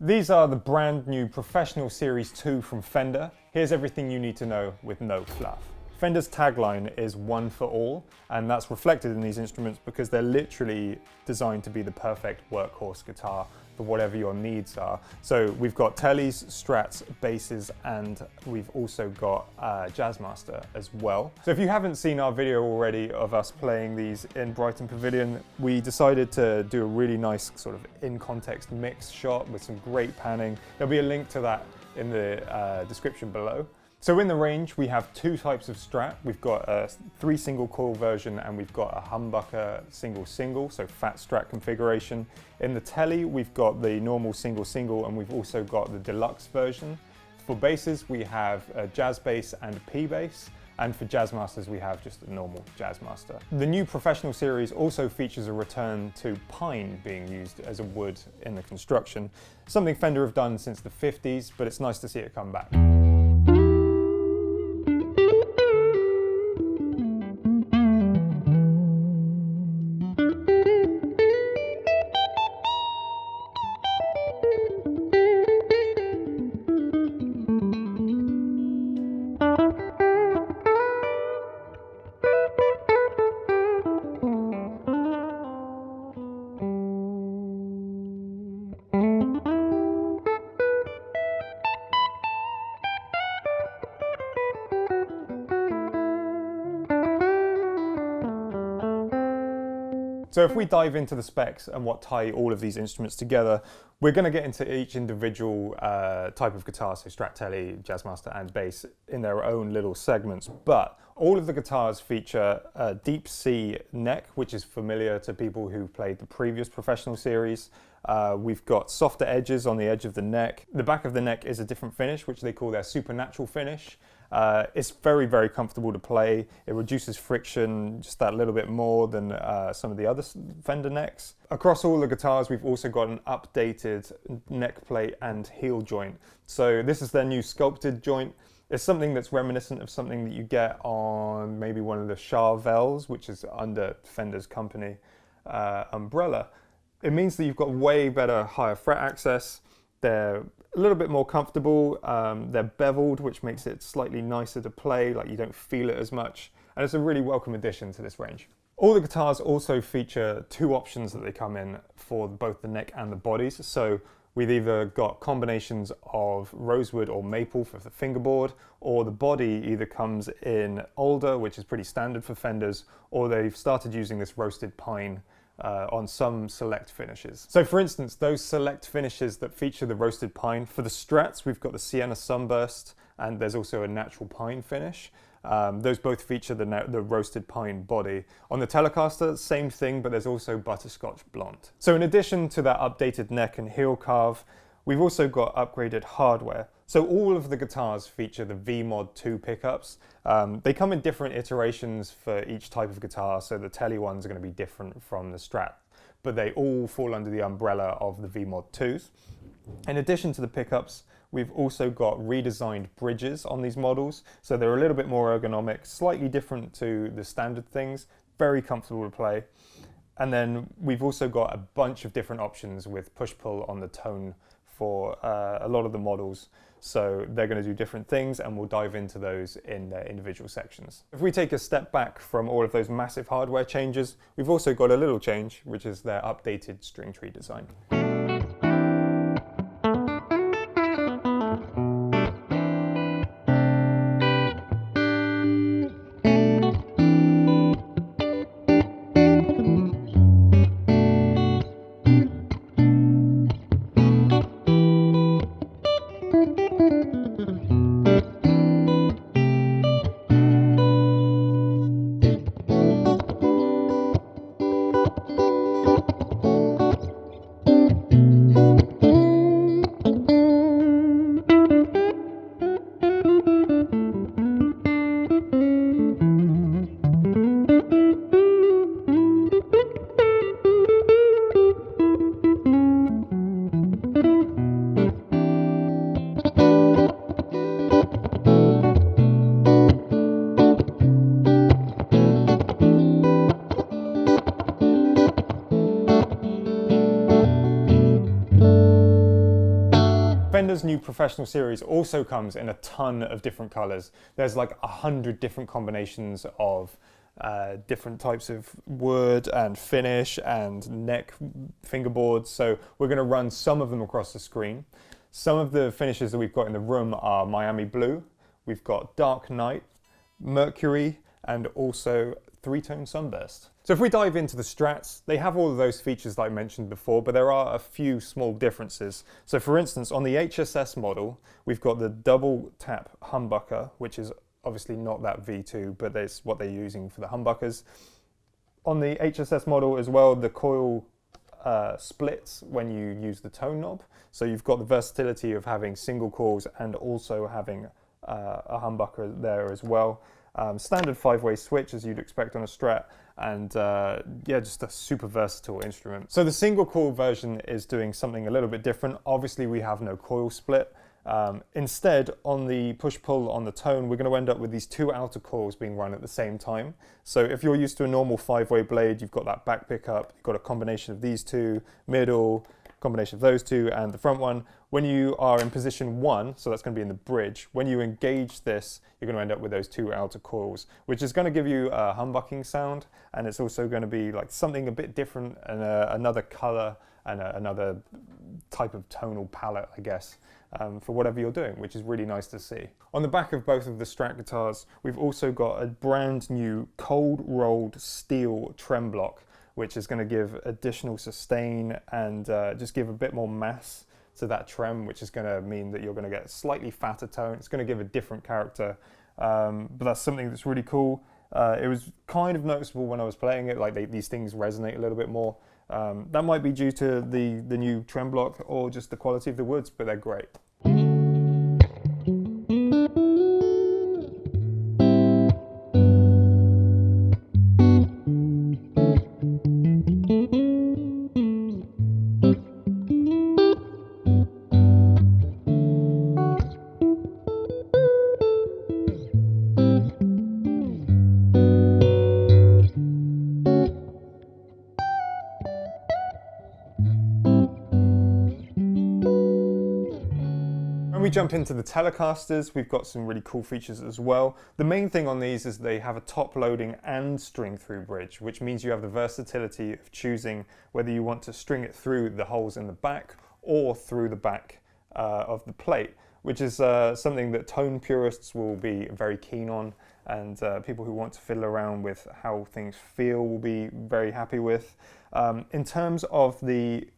These are the brand new Professional Series 2 from Fender. Here's everything you need to know with no fluff. Fender's tagline is one for all, and that's reflected in these instruments because they're literally designed to be the perfect workhorse guitar for whatever your needs are. So we've got teles, strats, basses, and we've also got Jazzmaster as well. So if you haven't seen our video already of us playing these in Brighton Pavilion, we decided to do a really nice sort of in-context mix shot with some great panning. There'll be a link to that in the description below. So in the range, we have two types of Strat. We've got a 3 single coil version and we've got a humbucker single, so fat Strat configuration. In the tele, we've got the normal single, and we've also got the deluxe version. For basses, we have a jazz bass and a P bass. And for Jazzmasters, we have just a normal Jazzmaster. The new Professional Series also features a return to pine being used as a wood in the construction. Something Fender have done since the 50s, but it's nice to see it come back. So if we dive into the specs and what tie all of these instruments together, we're going to get into each individual type of guitar, so Strat, tele, Jazzmaster and bass in their own little segments. But all of the guitars feature a deep C neck, which is familiar to people who've played the previous Professional Series. We've got softer edges on the edge of the neck. The back of the neck is a different finish, which they call their supernatural finish. It's very, very comfortable to play. It reduces friction just that little bit more than some of the other Fender necks. Across all the guitars, we've also got an updated neck plate and heel joint. So this is their new sculpted joint. It's something that's reminiscent of something that you get on maybe one of the Charvels, which is under Fender's company umbrella. It means that you've got way better higher fret access. They're a little bit more comfortable. They're beveled, which makes it slightly nicer to play, like you don't feel it as much. And it's a really welcome addition to this range. All the guitars also feature two options that they come in for both the neck and the bodies. So we've either got combinations of rosewood or maple for the fingerboard, or the body either comes in alder, which is pretty standard for Fenders, or they've started using this roasted pine on some select finishes. So for instance, those select finishes that feature the roasted pine, for the Strats, we've got the Sienna Sunburst, and there's also a natural pine finish. Those both feature the roasted pine body. On the Telecaster, same thing, but there's also butterscotch blonde. So in addition to that updated neck and heel carve, we've also got upgraded hardware. So all of the guitars feature the V-Mod 2 pickups. They come in different iterations for each type of guitar, so the tele ones are going to be different from the Strat, but they all fall under the umbrella of the V-Mod 2s. In addition to the pickups, we've also got redesigned bridges on these models, so they're a little bit more ergonomic, slightly different to the standard things, very comfortable to play. And then we've also got a bunch of different options with push-pull on the tone for a lot of the models. So they're going to do different things, and we'll dive into those in their individual sections. If we take a step back from all of those massive hardware changes, we've also got a little change, which is their updated string tree design. Fender's new professional series also comes in a ton of different colors. There's like 100 different combinations of different types of wood and finish and neck fingerboards. So we're going to run some of them across the screen. Some of the finishes that we've got in the room are Miami Blue, we've got Dark Night, Mercury, and also three-tone Sunburst. So if we dive into the Strats, they have all of those features that I mentioned before, but there are a few small differences. So for instance, on the HSS model, we've got the double tap humbucker, which is obviously not that V2, but that's what they're using for the humbuckers. On the HSS model as well, the coil splits when you use the tone knob. So you've got the versatility of having single coils and also having a humbucker there as well. Standard 5-way switch as you'd expect on a Strat, and yeah, just a super versatile instrument. So the single coil version is doing something a little bit different. Obviously we have no coil split. Instead, on the push-pull on the tone, we're going to end up with these two outer coils being run at the same time. So if you're used to a normal 5-way blade, you've got that back pickup, you've got a combination of these two, middle, combination of those two, and the front one. When you are in position 1, so that's going to be in the bridge, when you engage this, you're going to end up with those two outer coils, which is going to give you a humbucking sound, and it's also going to be like something a bit different and another color and another type of tonal palette, I guess, for whatever you're doing, which is really nice to see. On the back of both of the Strat guitars, we've also got a brand new cold rolled steel trem block, which is going to give additional sustain and just give a bit more mass to that trem, which is going to mean that you're going to get a slightly fatter tone. It's going to give a different character, but that's something that's really cool. It was kind of noticeable when I was playing it, like these things resonate a little bit more. That might be due to the new trem block or just the quality of the woods, but they're great. When we jump into the Telecasters, we've got some really cool features as well. The main thing on these is they have a top loading and string through bridge, which means you have the versatility of choosing whether you want to string it through the holes in the back or through the back of the plate, which is something that tone purists will be very keen on, and people who want to fiddle around with how things feel will be very happy with. In terms of the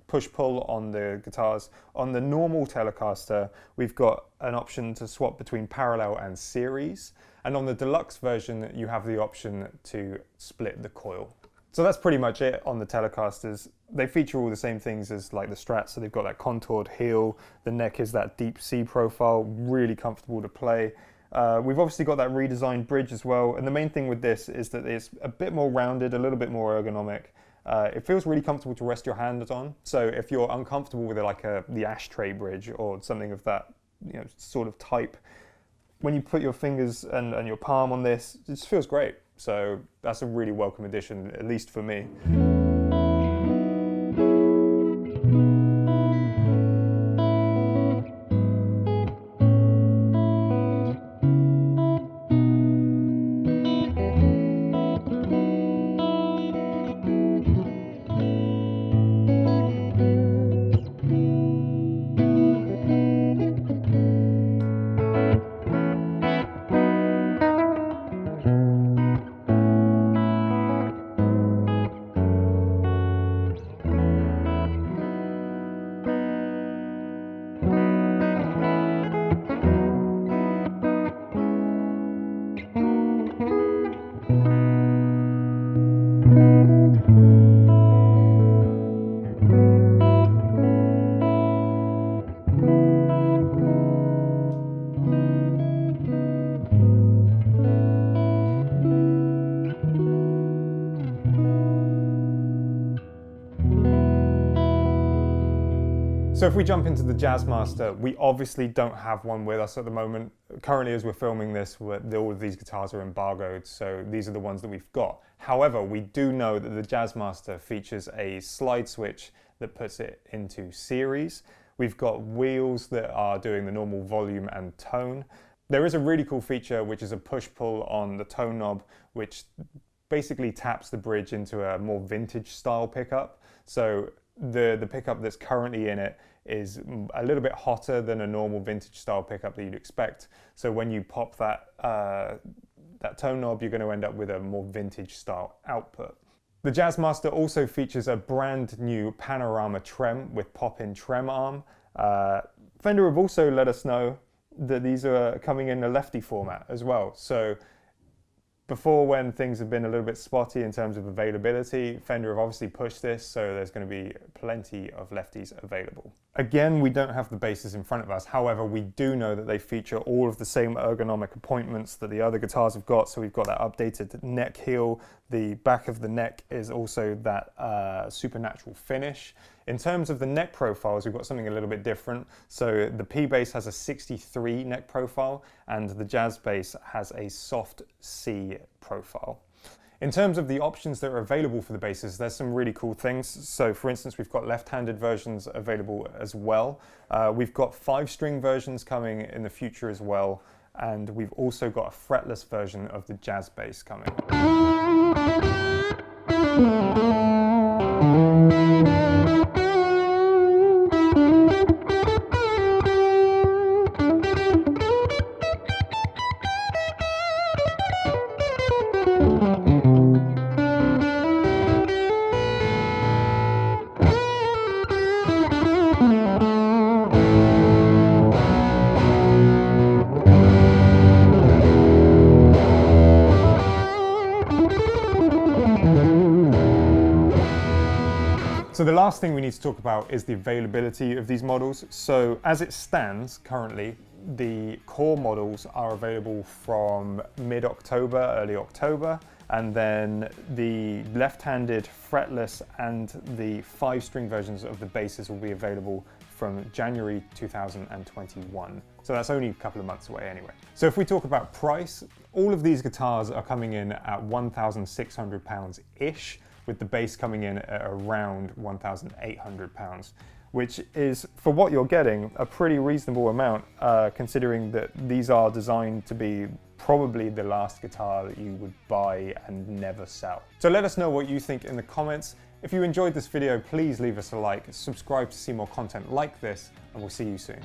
push-pull on the guitars, on the normal Telecaster, we've got an option to swap between parallel and series, and on the deluxe version, you have the option to split the coil. So that's pretty much it on the Telecasters. They feature all the same things as like the Strat, so they've got that contoured heel, the neck is that deep C profile, really comfortable to play. We've obviously got that redesigned bridge as well, and the main thing with this is that it's a bit more rounded, a little bit more ergonomic. It feels really comfortable to rest your hands on, so if you're uncomfortable with the ashtray bridge or something of that sort of type, when you put your fingers and your palm on this, it just feels great. So that's a really welcome addition, at least for me. So if we jump into the Jazzmaster, we obviously don't have one with us at the moment. Currently, as we're filming this, all of these guitars are embargoed, so these are the ones that we've got. However, we do know that the Jazzmaster features a slide switch that puts it into series, We've got wheels that are doing the normal volume and tone. There is a really cool feature which is a push-pull on the tone knob, which basically taps the bridge into a more vintage style pickup. So the pickup that's currently in it is a little bit hotter than a normal vintage style pickup that you'd expect. So when you pop that tone knob, you're going to end up with a more vintage style output. The Jazzmaster also features a brand new panorama trem with pop-in trem arm. Fender have also let us know that these are coming in a lefty format as well. So before, when things have been a little bit spotty in terms of availability, Fender have obviously pushed this, so there's going to be plenty of lefties available. Again, we don't have the basses in front of us. However, we do know that they feature all of the same ergonomic appointments that the other guitars have got. So we've got that updated neck heel. The back of the neck is also that supernatural finish. In terms of the neck profiles, we've got something a little bit different. So the P bass has a 63 neck profile and the Jazz bass has a soft C profile. In terms of the options that are available for the basses, there's some really cool things. So for instance, we've got left-handed versions available as well. We've got 5-string versions coming in the future as well. And we've also got a fretless version of the Jazz bass coming. So the last thing we need to talk about is the availability of these models. So as it stands currently, the core models are available from mid-October, early October, and then the left-handed fretless and the 5-string versions of the basses will be available from January 2021. So that's only a couple of months away anyway. So if we talk about price, all of these guitars are coming in at £1,600-ish, with the bass coming in at around £1,800, which is, for what you're getting, a pretty reasonable amount, considering that these are designed to be probably the last guitar that you would buy and never sell. So let us know what you think in the comments. If you enjoyed this video, please leave us a like, subscribe to see more content like this, and we'll see you soon.